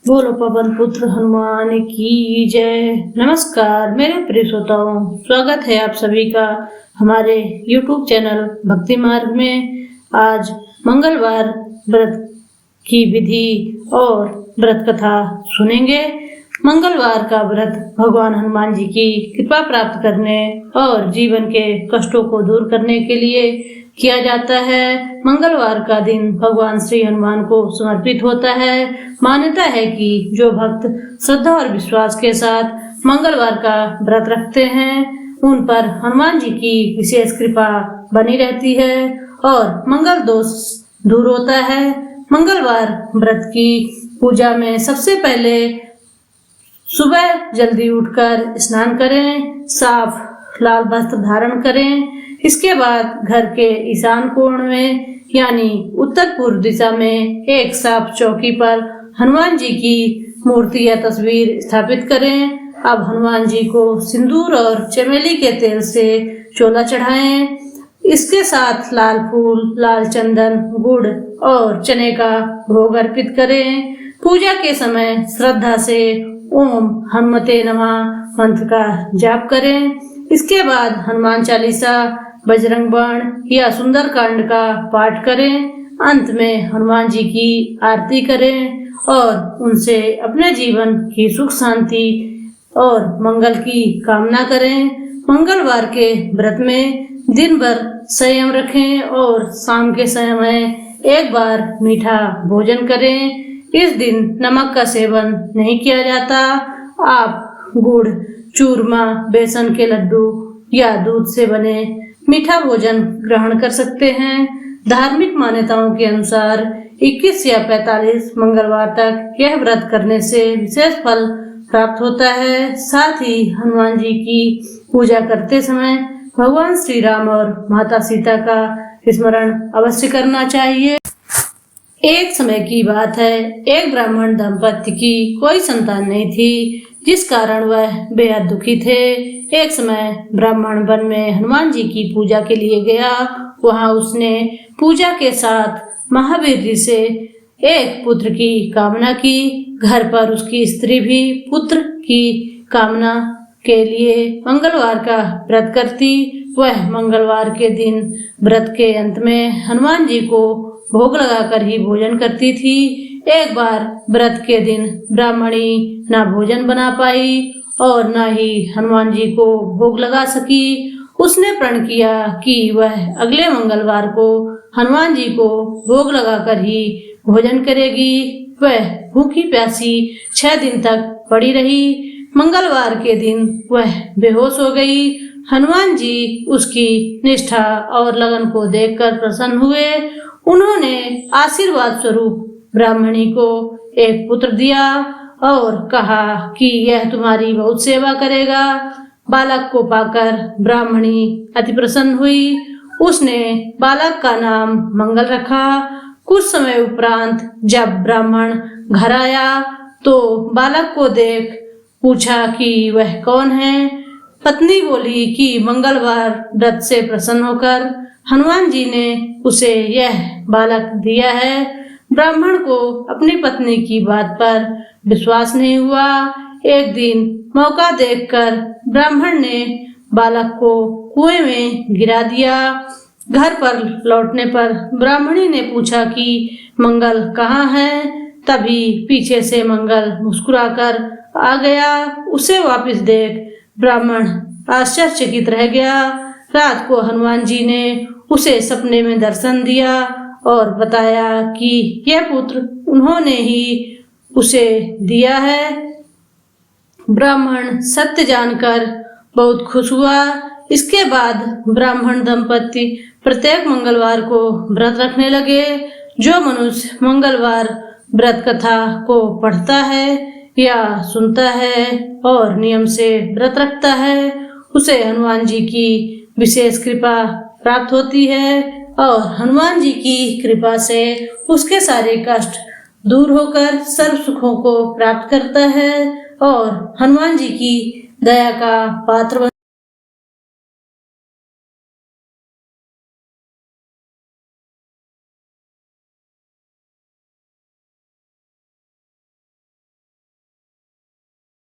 बोलो पवन पुत्र हनुमान की जय। नमस्कार मेरे प्रिय श्रोताओं, स्वागत है आप सभी का हमारे YouTube चैनल भक्ति मार्ग में। आज मंगलवार व्रत की विधि और व्रत कथा सुनेंगे। मंगलवार का व्रत भगवान हनुमान जी की कृपा प्राप्त करने और जीवन के कष्टों को दूर करने के लिए किया जाता है। मंगलवार का दिन भगवान श्री हनुमान को समर्पित होता है। मान्यता है कि जो भक्त श्रद्धा और विश्वास के साथ मंगलवार का व्रत रखते हैं उन पर हनुमान जी की विशेष कृपा बनी रहती है और मंगल दोष दूर होता है। मंगलवार व्रत की पूजा में सबसे पहले सुबह जल्दी उठकर स्नान करें, साफ लाल वस्त्र धारण करें। इसके बाद घर के ईशान कोण में यानी उत्तर पूर्व दिशा में एक साफ चौकी पर हनुमान जी की मूर्ति या तस्वीर स्थापित करें। अब हनुमान जी को सिंदूर और चमेली के तेल से चोला चढ़ाएं। इसके साथ लाल फूल, लाल चंदन, गुड़ और चने का भोग अर्पित करें। पूजा के समय श्रद्धा से ओम हनुमते नमः मंत्र का जाप करें। इसके बाद हनुमान चालीसा, बजरंग बाण या सुंदर कांड का पाठ करें। अंत में हनुमान जी की आरती करें और उनसे अपने जीवन की सुख शांति और मंगल की कामना करें। मंगलवार के व्रत में दिन भर संयम रखें और शाम के समय एक बार मीठा भोजन करें। इस दिन नमक का सेवन नहीं किया जाता। आप गुड़, चूरमा, बेसन के लड्डू या दूध से बने मीठा भोजन ग्रहण कर सकते हैं। धार्मिक मान्यताओं के अनुसार 21 या 45 मंगलवार तक यह व्रत करने से विशेष फल प्राप्त होता है। साथ ही हनुमान जी की पूजा करते समय भगवान श्री राम और माता सीता का स्मरण अवश्य करना चाहिए। एक समय की बात है, एक ब्राह्मण दंपति की कोई संतान नहीं थी, जिस कारण वह बेहद दुखी थे। एक समय ब्राह्मण वन में हनुमान जी की पूजा के लिए गया। वहां उसने पूजा के साथ महावीर जी से एक पुत्र की कामना की। घर पर उसकी स्त्री भी पुत्र की कामना के लिए मंगलवार का व्रत करती। वह मंगलवार के दिन व्रत के अंत में हनुमान जी को भोग लगाकर ही भोजन करती थी। एक बार व्रत के दिन ब्राह्मणी ना भोजन बना पाई और ना ही हनुमान जी को भोग लगा सकी। उसने प्रण किया कि वह अगले मंगलवार को हनुमान जी को भोग लगाकर ही भोजन करेगी। वह भूखी प्यासी 6 दिन तक पड़ी रही। मंगलवार के दिन वह बेहोश हो गई। हनुमान जी उसकी निष्ठा और लगन को देखकर प्रसन्न हुए। उन्होंने आशीर्वाद स्वरूप ब्राह्मणी को एक पुत्र दिया और कहा कि यह तुम्हारी बहुत सेवा करेगा। बालक को पाकर ब्राह्मणी अति प्रसन्न हुई। उसने बालक का नाम मंगल रखा। कुछ समय उपरांत जब ब्राह्मण घर आया तो बालक को देख पूछा कि वह कौन है। पत्नी बोली कि मंगलवार व्रत से प्रसन्न होकर हनुमान जी ने उसे यह बालक दिया है। ब्राह्मण को अपनी पत्नी की बात पर विश्वास नहीं हुआ। एक दिन मौका देखकर ब्राह्मण ने बालक को कुएं में गिरा दिया। घर पर लौटने पर ब्राह्मणी ने पूछा कि मंगल कहाँ है। तभी पीछे से मंगल मुस्कुराकर आ गया। उसे वापस देख ब्राह्मण आश्चर्यचकित रह गया। रात को हनुमान जी ने उसे सपने में दर्शन दिया और बताया कि यह पुत्र उन्होंने ही उसे दिया है। ब्राह्मण सत्य जानकर बहुत खुश हुआ। इसके बाद ब्राह्मण दंपति प्रत्येक मंगलवार को व्रत रखने लगे। जो मनुष्य मंगलवार व्रत कथा को पढ़ता है या सुनता है और नियम से व्रत रखता है उसे हनुमान जी की विशेष कृपा प्राप्त होती है और हनुमान जी की कृपा से उसके सारे कष्ट दूर होकर सर्व सुखों को प्राप्त करता है और हनुमान जी की दया का पात्र